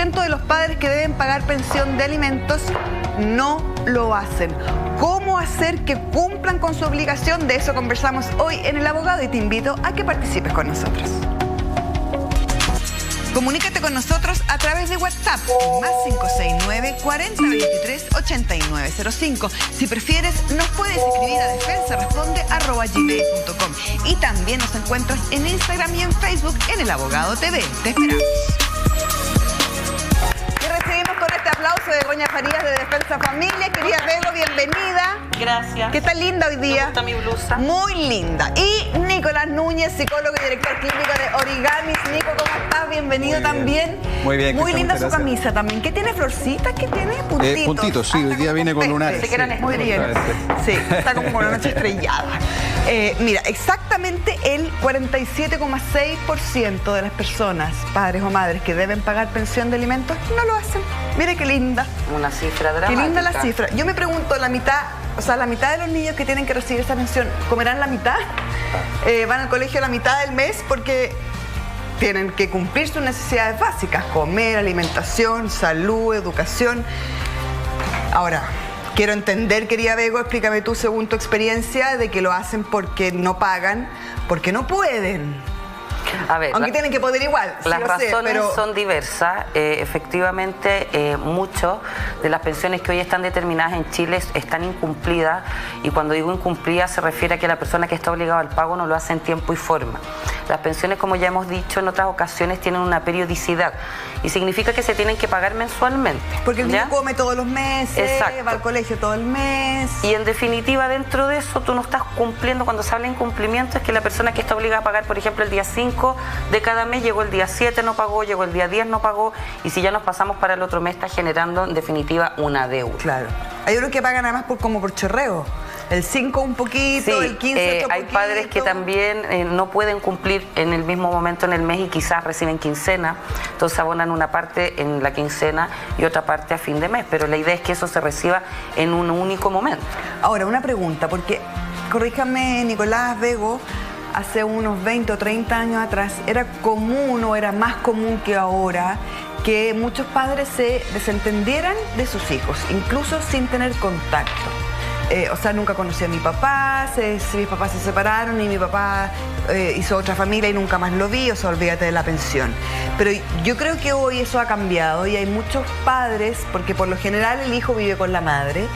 40% de los padres que deben pagar pensión de alimentos no lo hacen. ¿Cómo hacer que cumplan con su obligación? De eso conversamos hoy en El Abogado y te invito a que participes con nosotros. Comunícate con nosotros a través de WhatsApp, más 569-4023-8905. Si prefieres, nos puedes escribir a defensaresponde@gmail.com. Y también nos encuentras en Instagram y en Facebook en El Abogado TV. Te esperamos. Y recibimos con este aplauso de Doña Farías de Defensa Familia. Querida Bego, bienvenida. Gracias. ¿Qué tal linda hoy día? Me gusta mi blusa. Muy linda. Y Nicolás Núñez, psicólogo y director clínico de Origamis. Nico, ¿cómo estás? Bienvenido también. Muy bien. Muy linda su camisa también. ¿Qué tiene? ¿Florcitas? ¿Qué tiene? Puntitos. Puntitos, sí. Hoy día viene con lunares. Sí, Muy bien. Sí, está como con la noche estrellada. Mira, exactamente el 47,6% de las personas, padres o madres, que deben pagar pensión de alimentos, no lo hacen. Mire qué linda. Una cifra dramática. Qué linda la cifra. Yo me pregunto, la mitad de los niños que tienen que recibir esa pensión, ¿comerán la mitad? ¿Van al colegio la mitad del mes? Porque tienen que cumplir sus necesidades básicas, comer, alimentación, salud, educación. Ahora, quiero entender, querida Bego, explícame tú, según tu experiencia, de que lo hacen porque no pagan, porque no pueden. A ver, aunque tienen que poder igual. Las razones son diversas. Efectivamente, muchas de las pensiones que hoy están determinadas en Chile están incumplidas, y cuando digo incumplidas se refiere a que la persona que está obligada al pago no lo hace en tiempo y forma. Las pensiones, como ya hemos dicho en otras ocasiones, tienen una periodicidad y significa que se tienen que pagar mensualmente. Porque el niño come todos los meses, exacto, va al colegio todo el mes. Y en definitiva, dentro de eso, tú no estás cumpliendo. Cuando se habla de incumplimiento, es que la persona que está obligada a pagar, por ejemplo, el día 5 de cada mes, llegó el día 7, no pagó, llegó el día 10, no pagó, y si ya nos pasamos para el otro mes, está generando en definitiva una deuda. Claro. Hay unos que pagan además como por chorreo. El 5 un poquito, sí, el 15 otro hay poquito. padres que también no pueden cumplir en el mismo momento en el mes y quizás reciben quincena, entonces abonan una parte en la quincena y otra parte a fin de mes, pero la idea es que eso se reciba en un único momento. Ahora, una pregunta, porque, corríjame, Nicolás, Bego, hace unos 20 o 30 años atrás era común, o era más común que ahora, que muchos padres se desentendieran de sus hijos, incluso sin tener contacto. O sea, nunca conocí a mi papá, mis papás se separaron y mi papá hizo otra familia y nunca más lo vi, o sea, olvídate de la pensión. Pero yo creo que hoy eso ha cambiado y hay muchos padres, porque por lo general el hijo vive con la madre,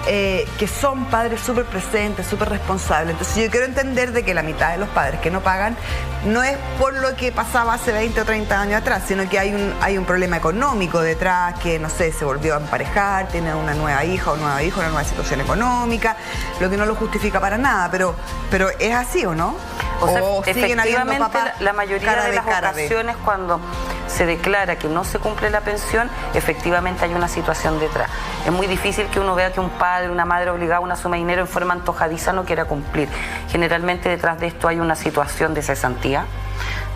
que son padres súper presentes, súper responsables. Entonces yo quiero entender de que la mitad de los padres que no pagan no es por lo que pasaba hace 20 o 30 años atrás, sino que hay un problema económico detrás, que no sé, se volvió a emparejar, tiene una nueva hija o nuevo hijo, una nueva situación económica, lo que no lo justifica para nada, pero ¿es así o no? O sea, siguen habiendo papás, la mayoría de las ocasiones cuando se declara que no se cumple la pensión, efectivamente hay una situación detrás. Es muy difícil que uno vea que un padre, una madre obligada a una suma de dinero en forma antojadiza no quiera cumplir. Generalmente detrás de esto hay una situación de cesantía,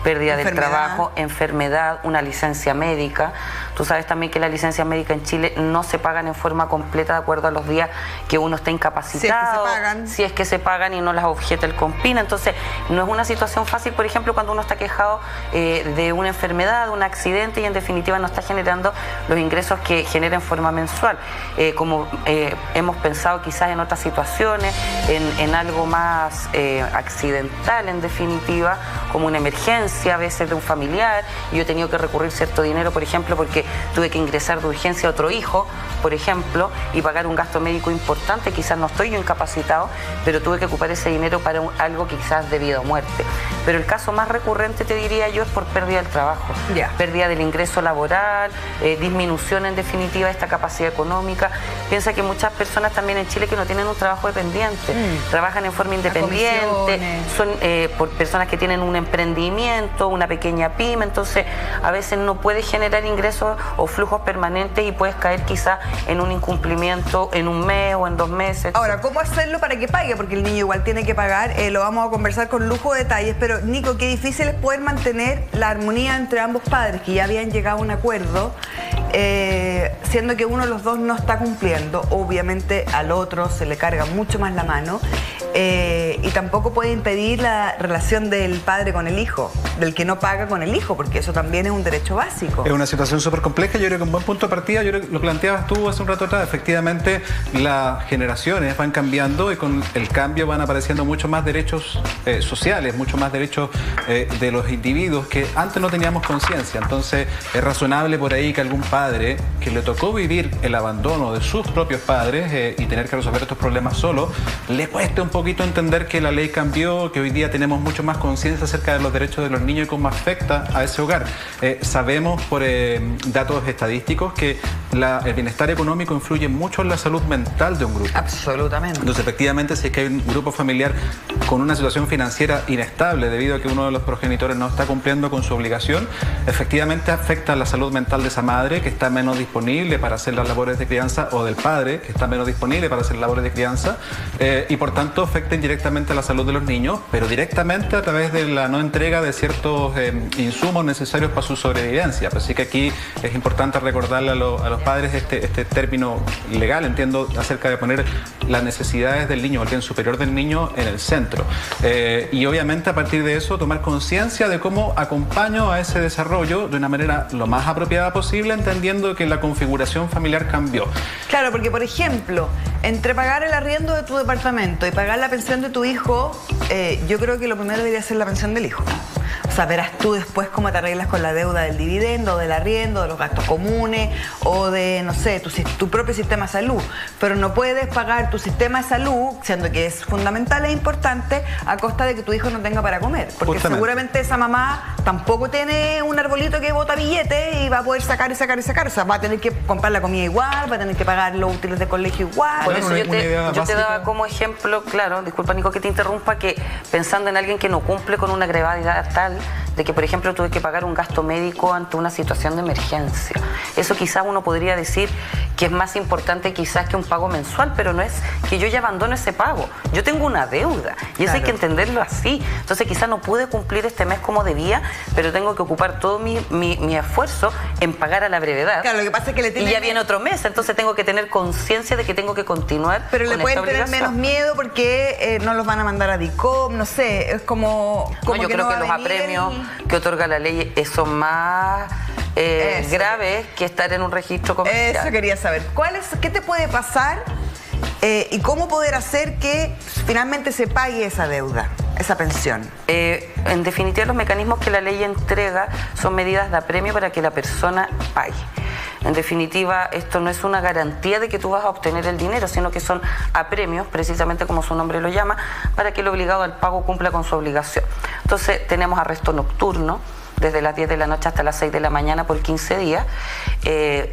pérdida del trabajo, enfermedad, una licencia médica. Tú sabes también que las licencias médicas en Chile no se pagan en forma completa de acuerdo a los días que uno está incapacitado. Si es que se pagan y no las objeta el CONPINA. Entonces, no es una situación fácil, por ejemplo, cuando uno está quejado de una enfermedad, de un accidente, y en definitiva no está generando los ingresos que genera en forma mensual. Como hemos pensado quizás en otras situaciones, en algo más accidental, en definitiva, como una emergencia a veces de un familiar, y yo he tenido que recurrir cierto dinero, por ejemplo, porque tuve que ingresar de urgencia a otro hijo, por ejemplo, y pagar un gasto médico importante. Quizás no estoy yo incapacitado, pero tuve que ocupar ese dinero para algo que quizás de vida o muerte. Pero el caso más recurrente, te diría yo, es por pérdida del trabajo, pérdida del ingreso laboral, disminución en definitiva de esta capacidad económica. Piensa que muchas personas también en Chile que no tienen un trabajo dependiente, trabajan en forma independiente, son por personas que tienen un emprendimiento, una pequeña pyme, entonces a veces no puedes generar ingresos o flujos permanentes y puedes caer quizá en un incumplimiento en un mes o en 2 meses. Ahora, ¿cómo hacerlo para que pague? Porque el niño igual tiene que pagar, lo vamos a conversar con lujo de detalles, pero Nico, qué difícil es poder mantener la armonía entre ambos padres, que ya habían llegado a un acuerdo, siendo que uno de los dos no está cumpliendo. Obviamente al otro se le carga mucho más la mano. y tampoco puede impedir la relación del padre con el hijo, del que no paga con el hijo, porque eso también es un derecho básico. Es una situación súper compleja. Yo creo que un buen punto de partida, yo creo que lo planteabas tú hace un rato atrás, efectivamente las generaciones van cambiando y con el cambio van apareciendo muchos más derechos sociales, muchos más derechos de los individuos que antes no teníamos conciencia. Entonces es razonable por ahí que algún padre que le tocó vivir el abandono de sus propios padres y tener que resolver estos problemas solo, le cueste un poquito entender que la ley cambió, que hoy día tenemos mucho más conciencia acerca de los derechos de los niños y cómo afecta a ese hogar. Sabemos por datos estadísticos que el bienestar económico influye mucho en la salud mental de un grupo. Absolutamente. Entonces, efectivamente, si es que hay un grupo familiar con una situación financiera inestable debido a que uno de los progenitores no está cumpliendo con su obligación, efectivamente afecta a la salud mental de esa madre que está menos disponible para hacer las labores de crianza, o del padre que está menos disponible para hacer labores de crianza, y por tanto afecta indirectamente a la salud de los niños, pero directamente a través de la no entrega de ciertos insumos necesarios para su sobrevivencia. Así que aquí es importante recordarle a los padres este término legal, entiendo, acerca de poner las necesidades del niño, el bien superior del niño, en el centro. Y obviamente a partir de eso tomar conciencia de cómo acompaño a ese desarrollo de una manera lo más apropiada posible, entendiendo que la configuración familiar cambió. Claro, porque por ejemplo, entre pagar el arriendo de tu departamento y pagar la pensión de tu hijo, yo creo que lo primero debería ser la pensión del hijo. O sea, verás tú después cómo te arreglas con la deuda del dividendo, del arriendo, de los gastos comunes o de, no sé, tu propio sistema de salud. Pero no puedes pagar tu sistema de salud, siendo que es fundamental e importante, a costa de que tu hijo no tenga para comer. Porque justamente, seguramente esa mamá tampoco tiene un arbolito que bota billetes y va a poder sacar y sacar y sacar. O sea, va a tener que comprar la comida igual, va a tener que pagar los útiles de colegio igual. Por eso yo te daba como ejemplo, claro, disculpa Nico que te interrumpa, que pensando en alguien que no cumple con una gravedad tal de que, por ejemplo, tuve que pagar un gasto médico ante una situación de emergencia. Eso quizás uno podría decir que es más importante quizás que un pago mensual, pero no es que yo ya abandono ese pago. Yo tengo una deuda y eso hay que entenderlo así. Entonces quizás no pude cumplir este mes como debía, pero tengo que ocupar todo mi esfuerzo en pagar a la brevedad. Claro, lo que pasa es que le tiene... Y ya viene otro mes, entonces tengo que tener conciencia de que tengo que continuar. Pero le pueden tener menos miedo porque no los van a mandar a DICOM, no sé, es como no, yo creo que los apremios que otorga la ley son más graves que estar en un registro comercial. Eso quería saber. ¿Qué te puede pasar y cómo poder hacer que finalmente se pague esa deuda, esa pensión? En definitiva, los mecanismos que la ley entrega son medidas de apremio para que la persona pague. En definitiva, esto no es una garantía de que tú vas a obtener el dinero, sino que son apremios, precisamente como su nombre lo llama, para que el obligado al pago cumpla con su obligación. Entonces, tenemos arresto nocturno, desde las 10 de la noche hasta las 6 de la mañana por 15 días,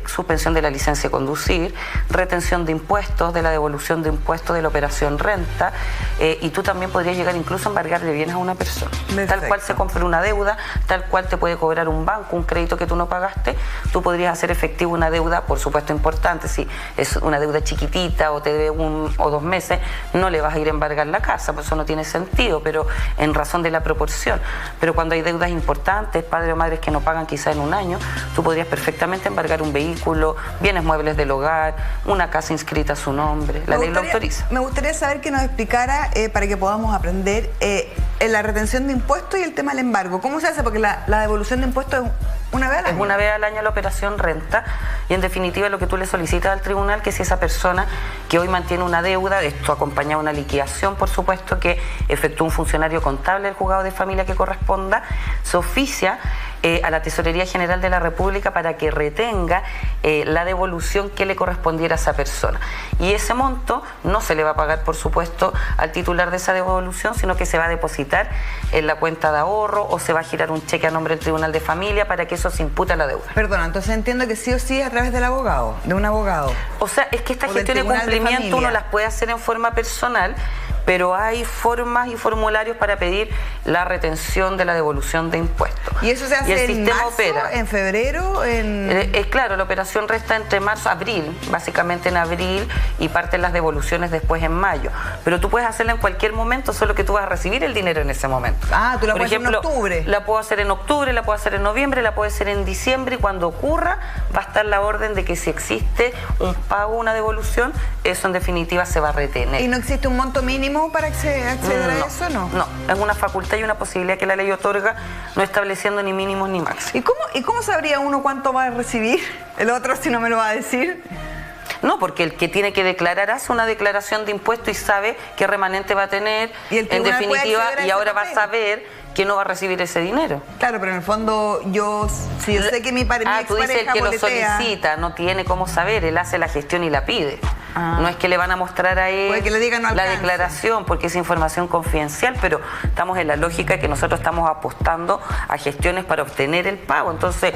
suspensión de la licencia de conducir, retención de impuestos, de la devolución de impuestos de la operación renta, y tú también podrías llegar incluso a embargarle bienes a una persona. Perfecto. Tal cual se compre una deuda, tal cual te puede cobrar un banco un crédito que tú no pagaste, tú podrías hacer efectivo una deuda, por supuesto importante, si es una deuda chiquitita o te debe 1 o 2 meses, no le vas a ir a embargar la casa, pues eso no tiene sentido, pero en razón de la proporción. Pero cuando hay deudas importantes, padres o madres que no pagan quizá en un año, tú podrías perfectamente embargar un vehículo, bienes muebles del hogar, una casa inscrita a su nombre. La ley lo autoriza. Me gustaría saber que nos explicara, para que podamos aprender, la retención de impuestos y el tema del embargo. ¿Cómo se hace? Porque la devolución de impuestos es una vez al año. Es una vez al año la operación renta, y en definitiva lo que tú le solicitas al tribunal, que si esa persona que hoy mantiene una deuda, esto acompaña a una liquidación, por supuesto, que efectúa un funcionario contable del juzgado de familia que corresponda, se oficia a la Tesorería General de la República para que retenga la devolución que le correspondiera a esa persona. Y ese monto no se le va a pagar, por supuesto, al titular de esa devolución, sino que se va a depositar en la cuenta de ahorro o se va a girar un cheque a nombre del Tribunal de Familia para que eso se impute a la deuda. Perdona, entonces entiendo que sí o sí a través del abogado, de un abogado. O sea, es que esta gestión de cumplimiento uno las puede hacer en forma personal, pero hay formas y formularios para pedir la retención de la devolución de impuestos. ¿Y eso se hace en marzo, en febrero? Claro, la operación resta entre marzo, abril, básicamente en abril, y parten las devoluciones después en mayo. Pero tú puedes hacerla en cualquier momento, solo que tú vas a recibir el dinero en ese momento. Ah, tú la puedes hacer en octubre. La puedo hacer en octubre, la puedo hacer en noviembre, la puedo hacer en diciembre, y cuando ocurra va a estar la orden de que si existe un pago, una devolución, eso en definitiva se va a retener. ¿Y no existe un monto mínimo mínimo para acceder a eso, ¿no? No, es una facultad y una posibilidad que la ley otorga, no estableciendo ni mínimos ni máximos. ¿Y cómo sabría uno cuánto va a recibir el otro si no me lo va a decir? No, porque el que tiene que declarar hace una declaración de impuesto y sabe qué remanente va a tener, en definitiva, y ahora va a saber que no va a recibir ese dinero. Claro, pero en el fondo si yo sé que mi pareja tú dices el que lo solicita, no tiene cómo saber, él hace la gestión y la pide. No es que le van a mostrar a él que le digan no la declaración, porque es información confidencial, pero estamos en la lógica que nosotros estamos apostando a gestiones para obtener el pago. Entonces,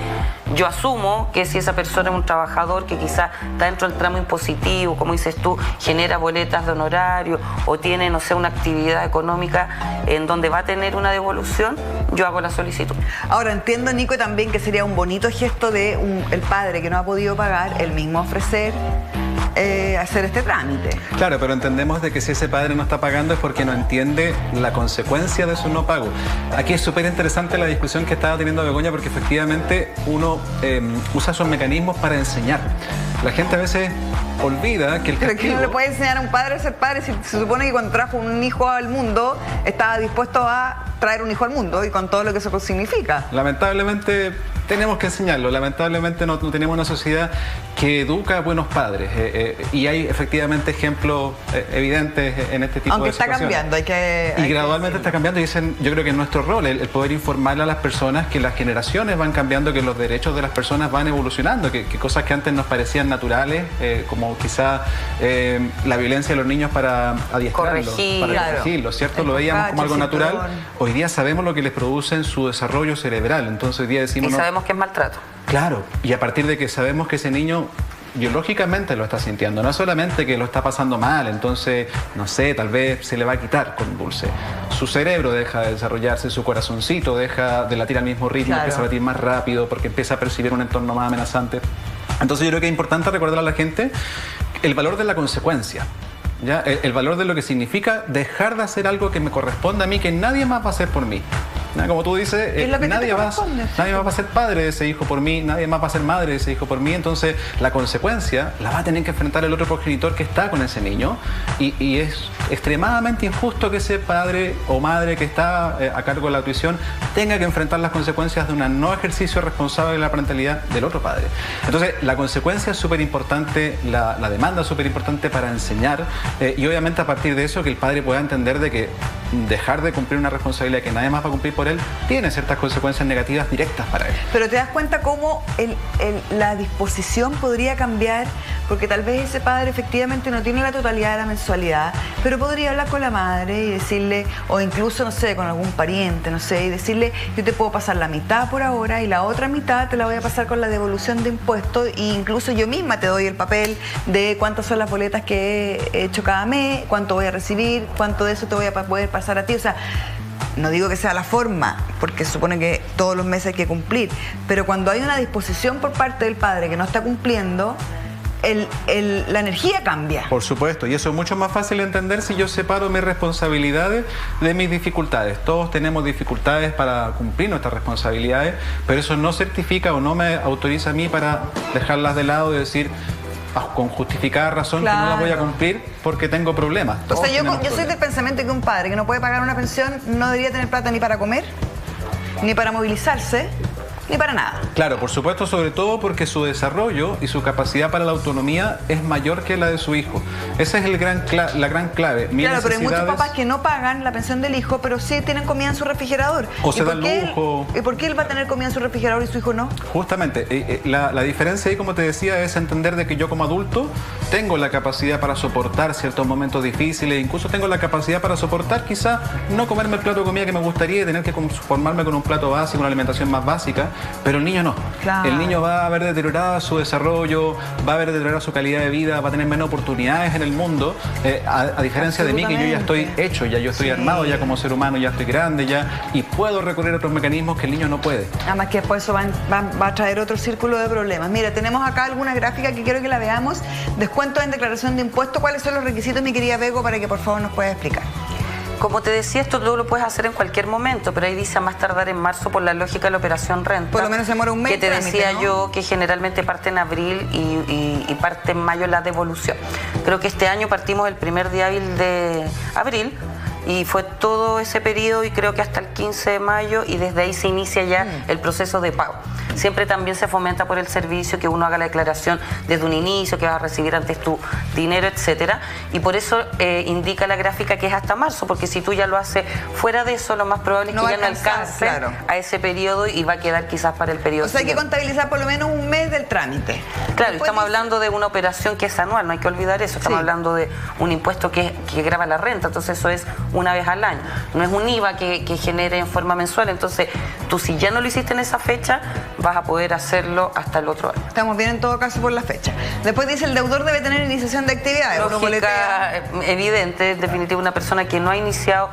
yo asumo que si esa persona es un trabajador que quizás está dentro del tramo impositivo, como dices tú, genera boletas de honorario o tiene, no sé, una actividad económica en donde va a tener una devolución, yo hago la solicitud. Ahora, entiendo, Nico, también que sería un bonito gesto de el padre que no ha podido pagar, el mismo ofrecer hacer este trámite. Claro, pero entendemos de que si ese padre no está pagando es porque no entiende la consecuencia de su no pago. Aquí es súper interesante la discusión que estaba teniendo Begoña, porque efectivamente uno usa esos mecanismos para enseñar. La gente a veces olvida que el castigo... Pero que no le puede enseñar a un padre a ser padre si se supone que cuando trajo un hijo al mundo estaba dispuesto a traer un hijo al mundo y con todo lo que eso significa. Lamentablemente tenemos que enseñarlo. Lamentablemente no tenemos una sociedad que educa a buenos padres y hay efectivamente ejemplos evidentes en este tipo Aunque de situaciones. Está cambiando, y gradualmente está cambiando, y yo creo que es nuestro rol el poder informarle a las personas que las generaciones van cambiando, que los derechos de las personas van evolucionando, que cosas que antes nos parecían naturales, como quizá la violencia de los niños para adiestrarlos, para corregirlos, ¿cierto? Lo veíamos como algo natural. Hoy día sabemos lo que les produce en su desarrollo cerebral, entonces hoy día decimos... Y sabemos que es maltrato. Claro, y a partir de que sabemos que ese niño biológicamente lo está sintiendo, no solamente que lo está pasando mal, entonces, no sé, tal vez se le va a quitar con dulce. Su cerebro deja de desarrollarse, su corazoncito deja de latir al mismo ritmo, empieza a latir más rápido porque empieza a percibir un entorno más amenazante. Entonces yo creo que es importante recordar a la gente el valor de la consecuencia. ¿Ya? El valor de lo que significa dejar de hacer algo que me corresponde a mí, que nadie más va a hacer por mí. ¿Ya? Como tú dices, nadie va a ser padre de ese hijo por mí, nadie más va a ser madre de ese hijo por mí, entonces la consecuencia la va a tener que enfrentar el otro progenitor que está con ese niño, y es extremadamente injusto que ese padre o madre que está a cargo de la tuición tenga que enfrentar las consecuencias de un no ejercicio responsable de la parentalidad del otro padre. Entonces la consecuencia es súper importante, la demanda es súper importante para enseñar, y obviamente a partir de eso que el padre pueda entender de que dejar de cumplir una responsabilidad que nadie más va a cumplir por él tiene ciertas consecuencias negativas directas para él. Pero te das cuenta cómo la disposición podría cambiar, porque tal vez ese padre efectivamente no tiene la totalidad de la mensualidad, pero podría hablar con la madre y decirle, o incluso, no sé, con algún pariente, no sé, y decirle, yo te puedo pasar la mitad por ahora y la otra mitad te la voy a pasar con la devolución de impuestos, e incluso yo misma te doy el papel de cuántas son las boletas que he hecho cada mes, cuánto voy a recibir, cuánto de eso te voy a poder pasar a ti. O sea, no digo que sea la forma, porque se supone que todos los meses hay que cumplir, pero cuando hay una disposición por parte del padre que no está cumpliendo, la energía cambia. Por supuesto, y eso es mucho más fácil de entender si yo separo mis responsabilidades de mis dificultades. Todos tenemos dificultades para cumplir nuestras responsabilidades, pero eso no certifica o no me autoriza a mí para dejarlas de lado y decir, con justificada razón, que no la voy a cumplir porque tengo problemas. O sea, yo soy del pensamiento que un padre que no puede pagar una pensión no debería tener plata ni para comer, ni para movilizarse, ni para nada. Claro, por supuesto, sobre todo porque su desarrollo y su capacidad para la autonomía es mayor que la de su hijo. Esa es la gran clave. Claro, pero hay muchos papás que no pagan la pensión del hijo, pero sí tienen comida en su refrigerador. O se dan lujo. ¿Y por qué él va a tener comida en su refrigerador y su hijo no? Justamente, la diferencia ahí, como te decía, es entender de que yo como adulto tengo la capacidad para soportar ciertos momentos difíciles, incluso tengo la capacidad para soportar quizá no comerme el plato de comida que me gustaría y tener que conformarme con un plato básico, una alimentación más básica. Pero el niño no. Claro. El niño va a ver deteriorado su desarrollo, va a ver deteriorada su calidad de vida, va a tener menos oportunidades en el mundo, a diferencia de mí, que yo ya estoy hecho, ya yo estoy armado ya como ser humano, ya estoy grande ya, y puedo recurrir a otros mecanismos que el niño no puede. Además que después eso va a traer otro círculo de problemas. Mira, tenemos acá alguna gráfica que quiero que la veamos. Descuento en declaración de impuestos. ¿Cuáles son los requisitos, mi querida Bego, para que por favor nos pueda explicar? Como te decía, esto tú lo puedes hacer en cualquier momento, pero ahí dice a más tardar en marzo por la lógica de la operación renta. Por lo menos se demora un mes. Que te decía, ¿no? Yo que generalmente parte en abril y parte en mayo la devolución. Creo que este año partimos el primer día hábil de abril y fue todo ese periodo y creo que hasta el 15 de mayo y desde ahí se inicia ya el proceso de pago. Siempre también se fomenta por el servicio que uno haga la declaración desde un inicio, que vas a recibir antes tu dinero, etcétera. Y por eso indica la gráfica que es hasta marzo, porque si tú ya lo haces fuera de eso, lo más probable es que ya no alcance a ese periodo y va a quedar quizás para el periodo. O sea, hay que contabilizar por lo menos un mes del trámite. Claro, estamos hablando de una operación que es anual, no hay que olvidar eso. Estamos hablando de un impuesto que grava la renta, entonces eso es una vez al año. No es un IVA que genere en forma mensual, entonces tú si ya no lo hiciste en esa fecha, vas a poder hacerlo hasta el otro año. Estamos bien en todo caso por la fecha. Después dice, el deudor debe tener iniciación de actividades. Lógica evidente, en definitiva, una persona que no ha iniciado,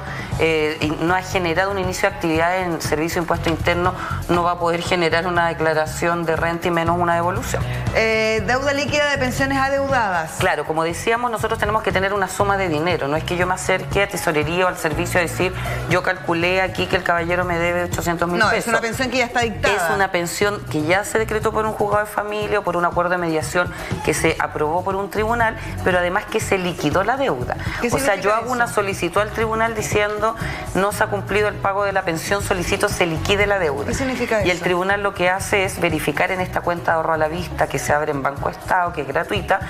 no ha generado un inicio de actividad en servicio de impuesto interno, no va a poder generar una declaración de renta y menos una devolución. Deuda líquida de pensiones adeudadas. Claro, como decíamos, nosotros tenemos que tener una suma de dinero. No es que yo me acerque a tesorería o al servicio a decir, yo calculé aquí que el caballero me debe 800.000 pesos. No, es una pensión que ya está dictada. Es una pensión que ya se decretó por un juzgado de familia o por un acuerdo de mediación que se aprobó por un tribunal, pero además que se liquidó la deuda. O sea, yo hago una solicitud al tribunal diciendo no se ha cumplido el pago de la pensión, solicito se liquide la deuda. ¿Qué significa eso? Y el tribunal lo que hace es verificar en esta cuenta de ahorro a la vista que se abre en Banco Estado, que es gratuita,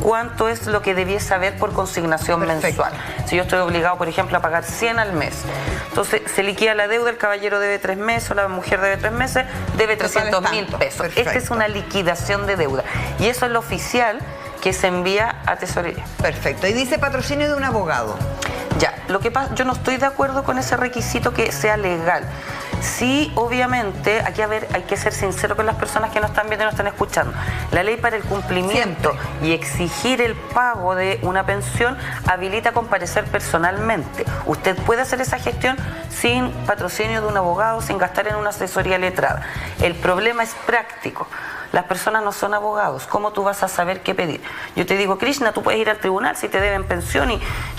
cuánto es lo que debiese haber por consignación mensual. Si yo estoy obligado, por ejemplo, a pagar 100 al mes, entonces se liquida la deuda, el caballero debe 3 meses o la mujer debe 3 meses, debe 300.000 pesos. Esta es una liquidación de deuda y eso es lo oficial que se envía a tesorería. Perfecto. Y dice patrocinio de un abogado. Ya, lo que pasa, yo no estoy de acuerdo con ese requisito que sea legal. Sí, obviamente, hay que ser sincero con las personas que nos están viendo y nos están escuchando. La ley para el cumplimiento y exigir el pago de una pensión habilita comparecer personalmente. Usted puede hacer esa gestión sin patrocinio de un abogado, sin gastar en una asesoría letrada. El problema es práctico. Las personas no son abogados. ¿Cómo tú vas a saber qué pedir? Yo te digo, Krishna, tú puedes ir al tribunal si te deben pensión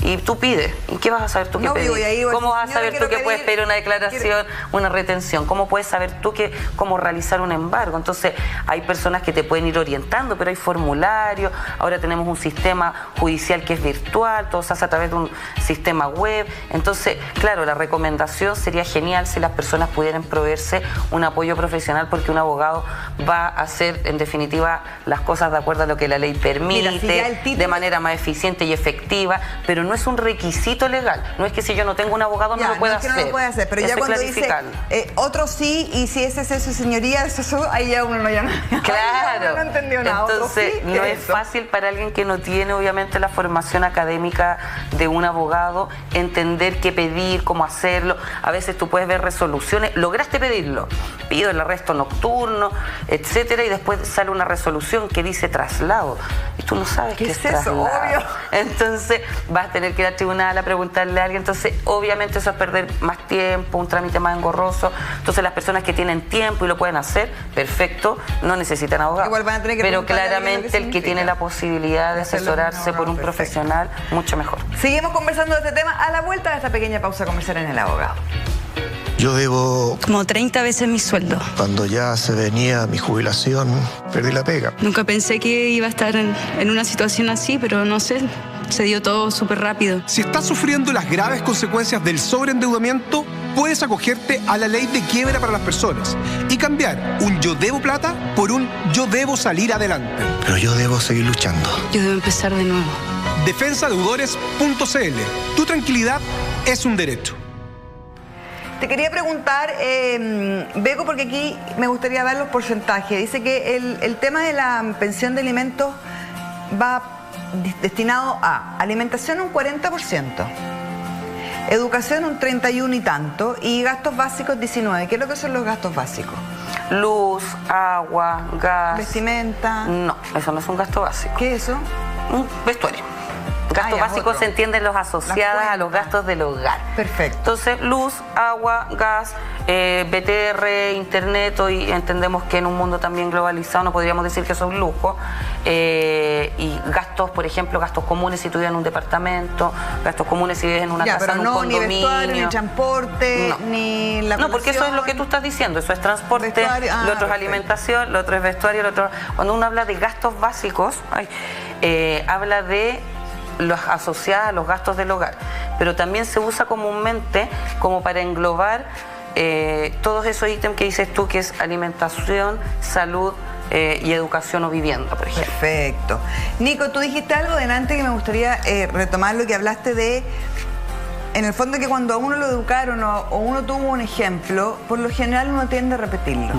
y tú pides. ¿Y qué vas a saber tú qué pedir? ¿Cómo vas a saber tú que puedes pedir una declaración, una retención? ¿Cómo puedes saber tú cómo realizar un embargo? Entonces, hay personas que te pueden ir orientando, pero hay formularios. Ahora tenemos un sistema judicial que es virtual, todo se hace a través de un sistema web. Entonces, claro, la recomendación sería genial si las personas pudieran proveerse un apoyo profesional, porque un abogado va a hacer en definitiva las cosas de acuerdo a lo que la ley permite. Mira, si de manera más eficiente y efectiva, pero no es un requisito legal. No es que si yo no tengo un abogado no lo pueda hacer. No lo puede hacer, pero eso ya cuando dice otro sí, y si ese es eso, señoría, eso ahí ya uno no llama. Claro. Uno no entendió nada. Entonces sí, no es fácil para alguien que no tiene obviamente la formación académica de un abogado entender qué pedir, cómo hacerlo. A veces tú puedes ver resoluciones, lograste pedirlo, pido el arresto nocturno, etcétera, y después sale una resolución que dice traslado y tú no sabes qué es traslado. Obvio. Entonces vas a tener que ir al tribunal a preguntarle a alguien. Entonces obviamente eso es perder más tiempo, un trámite más engorroso. Entonces las personas que tienen tiempo y lo pueden hacer, perfecto, no necesitan abogado. Igual van a tener que pero claramente el que tiene la posibilidad de asesorarse por un profesional, mucho mejor. Seguimos conversando de este tema a la vuelta de esta pequeña pausa comercial en El Abogado. Yo debo como 30 veces mi sueldo. Cuando ya se venía mi jubilación, perdí la pega. Nunca pensé que iba a estar en una situación así, pero no sé, se dio todo súper rápido. Si estás sufriendo las graves consecuencias del sobreendeudamiento, puedes acogerte a la ley de quiebra para las personas y cambiar un yo debo plata por un yo debo salir adelante. Pero yo debo seguir luchando. Yo debo empezar de nuevo. Defensadeudores.cl. Tu tranquilidad es un derecho. Te quería preguntar, Bego, porque aquí me gustaría dar los porcentajes. Dice que el tema de la pensión de alimentos va destinado a alimentación un 40%, educación un 31 y tanto, y gastos básicos 19. ¿Qué es lo que son los gastos básicos? Luz, agua, gas. ¿Vestimenta? No, eso no es un gasto básico. ¿Qué es eso? Un vestuario. Gastos básicos se entienden los asociados a los gastos del hogar. Perfecto. Entonces, luz, agua, gas, BTR, internet, hoy entendemos que en un mundo también globalizado no podríamos decir que eso es un lujo. Y gastos, por ejemplo, gastos comunes si tú vives en un departamento, gastos comunes si vives en una casa, en un condominio. Ni vestuario, ni transporte, ni la No, porque eso es lo que tú estás diciendo, eso es transporte, lo otro es alimentación, lo otro es vestuario, lo otro... Cuando uno habla de gastos básicos, habla de los asociados a los gastos del hogar, pero también se usa comúnmente como para englobar todos esos ítems que dices tú, que es alimentación, salud y educación o vivienda, por ejemplo. Perfecto. Nico, tú dijiste algo delante que me gustaría retomar, lo que hablaste de, en el fondo, que cuando a uno lo educaron o uno tuvo un ejemplo, por lo general uno tiende a repetirlo.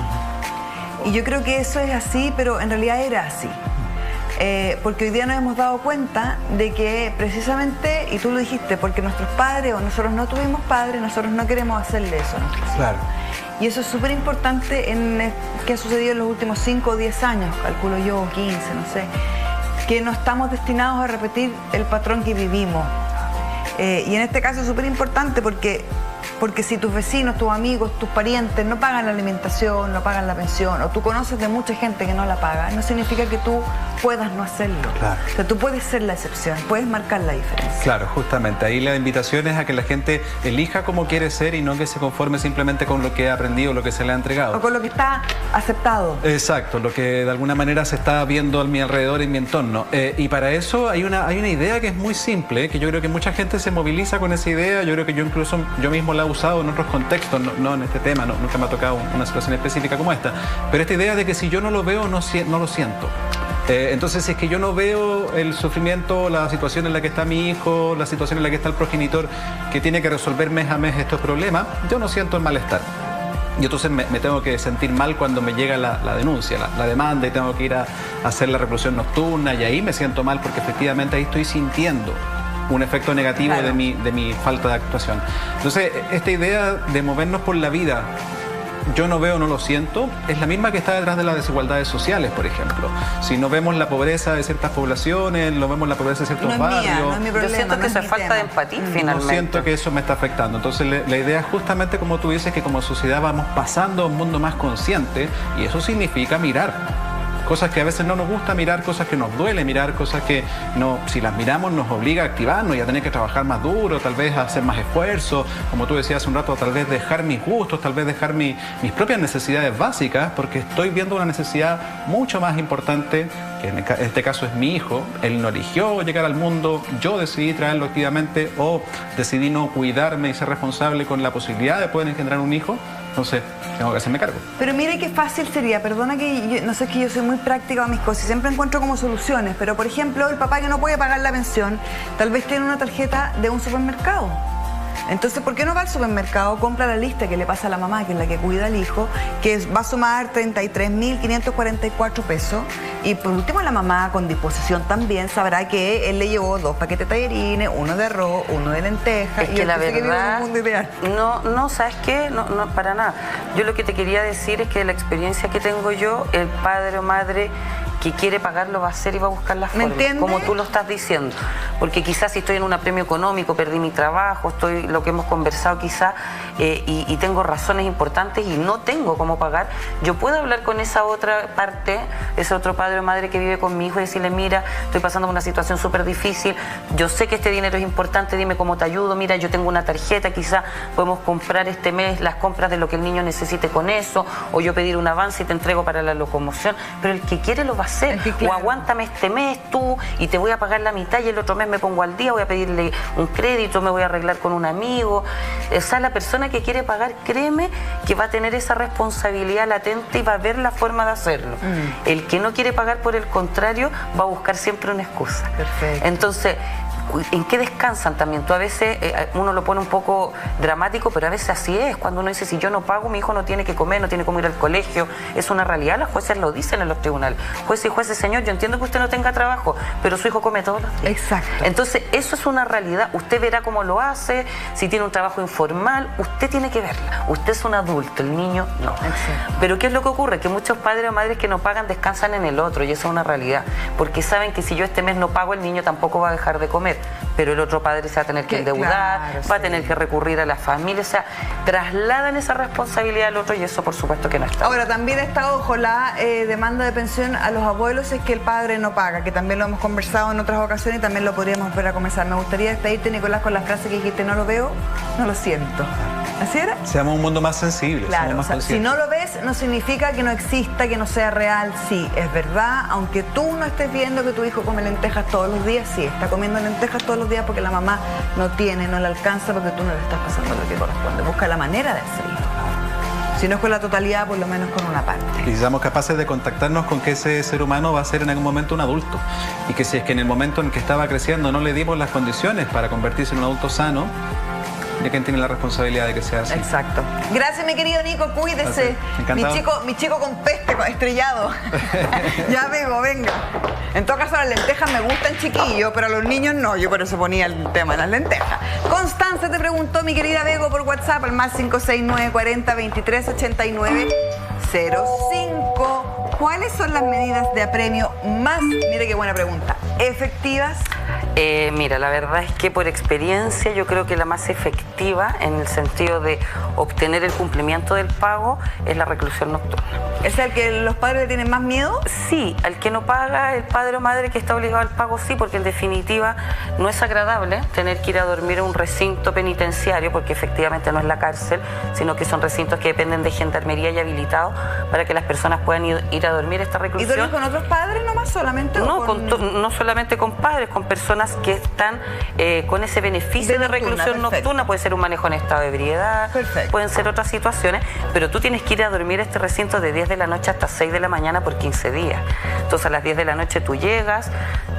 Y yo creo que eso es así, pero en realidad era así. Porque hoy día nos hemos dado cuenta de que precisamente, y tú lo dijiste, porque nuestros padres o nosotros no tuvimos padres, nosotros no queremos hacerle eso a nuestros hijos. Claro. Y eso es súper importante en que ha sucedido en los últimos 5 o 10 años, calculo yo, 15, no sé, que no estamos destinados a repetir el patrón que vivimos. Y en este caso es súper importante porque si tus vecinos, tus amigos, tus parientes no pagan la alimentación, no pagan la pensión, o tú conoces de mucha gente que no la paga, no significa que tú puedas no hacerlo. Claro. O sea, tú puedes ser la excepción, puedes marcar la diferencia. Claro, justamente. Ahí la invitación es a que la gente elija cómo quiere ser y no que se conforme simplemente con lo que ha aprendido, lo que se le ha entregado. O con lo que está aceptado. Exacto, lo que de alguna manera se está viendo a mi alrededor, en mi entorno. Y para eso hay una idea que es muy simple, que yo creo que mucha gente se moviliza con esa idea. Yo creo que yo mismo la he usado en otros contextos, no en este tema, nunca me ha tocado una situación específica como esta. Pero esta idea de que si yo no lo veo, no lo siento. Entonces, si es que yo no veo el sufrimiento, la situación en la que está mi hijo, la situación en la que está el progenitor que tiene que resolver mes a mes estos problemas, yo no siento el malestar. Y entonces me tengo que sentir mal cuando me llega la denuncia, la demanda, y tengo que ir a hacer la reclusión nocturna, y ahí me siento mal porque efectivamente ahí estoy sintiendo un efecto negativo, claro, de mi falta de actuación. Entonces, esta idea de movernos por la vida, yo no veo, no lo siento, es la misma que está detrás de las desigualdades sociales, por ejemplo. Si no vemos la pobreza de ciertas poblaciones, no vemos la pobreza de ciertos barrios. No es mi problema, yo siento que eso es falta de empatía, finalmente. Yo siento que eso me está afectando. Entonces, la idea es justamente, como tú dices, que como sociedad vamos pasando a un mundo más consciente, y eso significa mirar cosas que a veces no nos gusta mirar, cosas que nos duele mirar, cosas que no, si las miramos nos obliga a activarnos y a tener que trabajar más duro, tal vez a hacer más esfuerzo, como tú decías hace un rato, tal vez dejar mis gustos, tal vez dejar mis propias necesidades básicas, porque estoy viendo una necesidad mucho más importante, que en este caso es mi hijo. Él no eligió llegar al mundo, yo decidí traerlo activamente, o decidí no cuidarme y ser responsable con la posibilidad de poder engendrar un hijo. Entonces, tengo que hacerme cargo. Pero mire qué fácil sería, perdona que no sé, es que yo soy muy práctica a mis cosas y siempre encuentro como soluciones, pero por ejemplo, el papá que no puede pagar la pensión, tal vez tiene una tarjeta de un supermercado. Entonces, ¿por qué no va al supermercado, compra la lista que le pasa a la mamá, que es la que cuida al hijo, que va a sumar 33.544 pesos? Y por último, la mamá, con disposición también, sabrá que él le llevó 2 paquetes de tallarines, 1 de arroz, 1 de lentejas. Es que la verdad, un mundo ideal. No, ¿sabes qué? No, para nada. Yo lo que te quería decir es que la experiencia que tengo yo, el padre o madre que quiere pagar lo va a hacer y va a buscar la forma, como tú lo estás diciendo. Porque quizás si estoy en un apremio económico, perdí mi trabajo, estoy lo que hemos conversado quizás, y tengo razones importantes y no tengo cómo pagar, yo puedo hablar con esa otra parte, ese otro padre o madre que vive con mi hijo y decirle, mira, estoy pasando por una situación súper difícil, yo sé que este dinero es importante, dime cómo te ayudo, mira, yo tengo una tarjeta, quizás podemos comprar este mes las compras de lo que el niño necesite con eso, o yo pedir un avance y te entrego para la locomoción, pero el que quiere lo va a hacer. Claro. O aguántame este mes tú y te voy a pagar la mitad y el otro mes me pongo al día, voy a pedirle un crédito, me voy a arreglar con un amigo. O sea, la persona que quiere pagar, créeme que va a tener esa responsabilidad latente y va a ver la forma de hacerlo. El que no quiere pagar, por el contrario, va a buscar siempre una excusa. Perfecto. Entonces, ¿en qué descansan también? Tú a veces, uno lo pone un poco dramático, pero a veces así es. Cuando uno dice, si yo no pago, mi hijo no tiene que comer, no tiene cómo ir al colegio. Es una realidad, los jueces lo dicen en los tribunales. Jueces y jueces, señor, yo entiendo que usted no tenga trabajo, pero su hijo come todos los días. Exacto. Entonces, eso es una realidad. Usted verá cómo lo hace, si tiene un trabajo informal, usted tiene que verla. Usted es un adulto, el niño no. Exacto. Pero ¿qué es lo que ocurre? Que muchos padres o madres que no pagan descansan en el otro, y eso es una realidad. Porque saben que si yo este mes no pago, el niño tampoco va a dejar de comer. resolver, pero el otro padre se va a tener que endeudar, va a tener que recurrir a la familia, o sea, trasladan esa responsabilidad al otro y eso por supuesto que no está. Ahora, también está, ojo, la demanda de pensión a los abuelos es que el padre no paga, que también lo hemos conversado en otras ocasiones y también lo podríamos volver a conversar. Me gustaría despedirte, Nicolás, con la frase que dijiste: no lo veo, no lo siento. ¿Así era? Seamos un mundo más sensible. Claro, o sea, si no lo ves, no significa que no exista, que no sea real. Sí, es verdad, aunque tú no estés viendo que tu hijo come lentejas todos los días, sí, está comiendo lentejas todos los días porque la mamá no tiene, no le alcanza, porque tú no le estás pasando lo que corresponde. Busca la manera de hacerlo. Si no es con la totalidad, por lo menos con una parte. Y seamos capaces de contactarnos con que ese ser humano va a ser en algún momento un adulto. Y que si es que en el momento en que estaba creciendo no le dimos las condiciones para convertirse en un adulto sano, de quien tiene la responsabilidad de que sea así. Exacto. Gracias, mi querido Nico, cuídese. Mi chico con peste, estrellado. Ya vengo, venga. En todo caso, las lentejas me gustan, chiquillos, pero a los niños no. Yo por eso ponía el tema de las lentejas. Constanza te preguntó, mi querida Bego, por WhatsApp, al más 56940238905. ¿Cuáles son las medidas de apremio más, mire qué buena pregunta, efectivas? Mira, la verdad es que por experiencia yo creo que la más efectiva en el sentido de obtener el cumplimiento del pago es la reclusión nocturna. ¿Es el que los padres le tienen más miedo? Sí, al que no paga, el padre o madre que está obligado al pago, sí, porque en definitiva no es agradable tener que ir a dormir a un recinto penitenciario, porque efectivamente no es la cárcel, sino que son recintos que dependen de gendarmería y habilitados para que las personas puedan ir a dormir esta reclusión. ¿Y dormir con otros padres nomás solamente? No, no solamente con padres, con personas que están con ese beneficio de reclusión nocturna. Puede ser un manejo en estado de ebriedad, pueden ser otras situaciones, pero tú tienes que ir a dormir a este recinto de 10 de la noche hasta 6 de la mañana por 15 días. Entonces a las 10 de la noche tú llegas,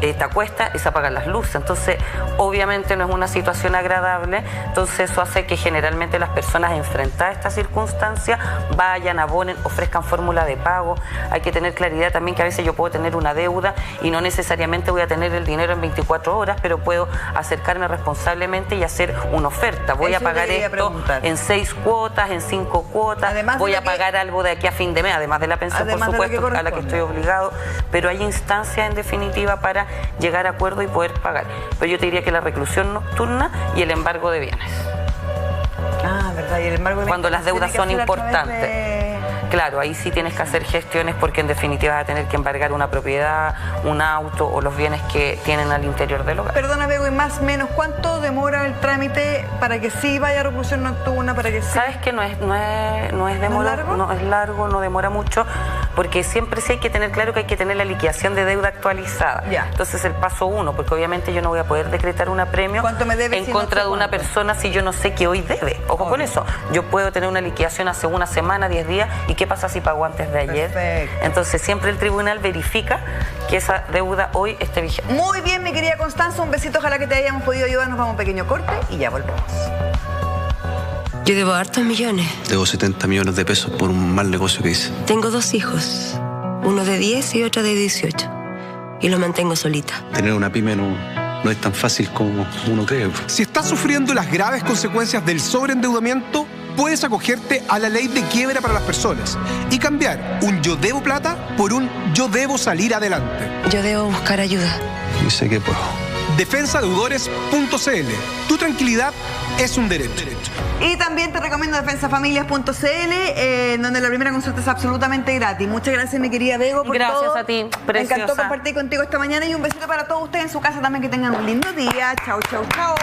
te acuestas y se apagan las luces. Entonces obviamente no es una situación agradable. Entonces eso hace que generalmente las personas enfrentadas a esta circunstancia vayan, abonen, ofrezcan fórmula de pago. Hay que tener claridad también que a veces yo puedo tener una deuda y no necesariamente voy a tener el dinero en 24 horas, pero puedo acercarme responsablemente y hacer una oferta. Voy a pagar esto en 6 cuotas, en 5 cuotas, además voy a pagar algo de aquí a fin de mes, además de la pensión, por supuesto, a la que estoy obligado, pero hay instancias en definitiva para llegar a acuerdo y poder pagar. Pero yo te diría que la reclusión nocturna y el embargo de bienes. Ah, verdad, y el embargo de bienes. Cuando las deudas son importantes. Claro, ahí sí tienes que hacer gestiones porque en definitiva vas a tener que embargar una propiedad, un auto o los bienes que tienen al interior del hogar. Perdona, Bego, y más o menos, ¿cuánto demora el trámite para que sí vaya a reclusión nocturna? Para que sí? Sabes que no es demorado, no es largo, no demora mucho, porque siempre sí hay que tener claro que hay que tener la liquidación de deuda actualizada. Ya. Entonces el paso 1, porque obviamente yo no voy a poder decretar un apremio en contra de una persona si yo no sé que hoy debe. Ojo con eso. Yo puedo tener una liquidación hace una semana, 10 días, y ¿qué pasa si pagó antes de ayer? Perfecto. Entonces siempre el tribunal verifica que esa deuda hoy esté vigente. Muy bien, mi querida Constanza, un besito, ojalá que te hayamos podido ayudar. Nos vamos a un pequeño corte y ya volvemos. Yo debo hartos millones. Debo 70 millones de pesos por un mal negocio que hice. Tengo 2 hijos, uno de 10 y otro de 18, y los mantengo solita. Tener una pyme no es tan fácil como uno cree. Si estás sufriendo las graves consecuencias del sobreendeudamiento, puedes acogerte a la ley de quiebra para las personas y cambiar un yo debo plata por un yo debo salir adelante. Yo debo buscar ayuda. Y sé que puedo. Defensadeudores.cl. Tu tranquilidad es un derecho. Y también te recomiendo defensafamilias.cl, donde la primera consulta es absolutamente gratis. Muchas gracias, mi querida Bego, por gracias todo. A ti, preciosa. Me encantó compartir contigo esta mañana y un besito para todos ustedes en su casa también, que tengan un lindo día. Chau, chau, chau.